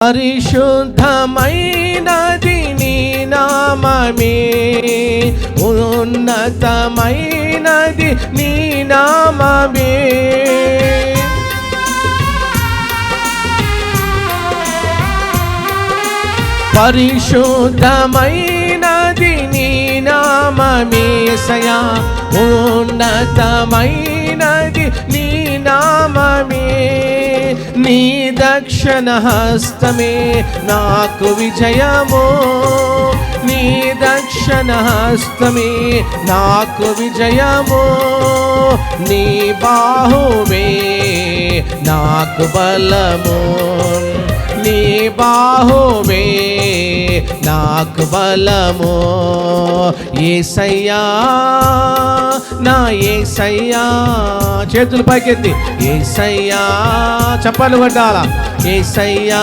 పరిశుద్ధమైనది నీ నామమే, ఉన్నతమైనది నీ నామమే. పరిశుద్ధమైనది నీ నామమే యేసయ్యా, ఉన్నతమైనది నీ నామమే. నీ దక్షిణ హస్తమే నాకు విజయము, నీ దక్షిణ హస్తమే నాకు విజయము. నీ బాహువే నాకు బలము, నీ బాహువే నాకు బలము. యేసయ్యా నా యేసయ్యా, చేతులు పైకెత్తి యేసయ్యా, చప్పట్లు కొట్టాలా. యేసయ్యా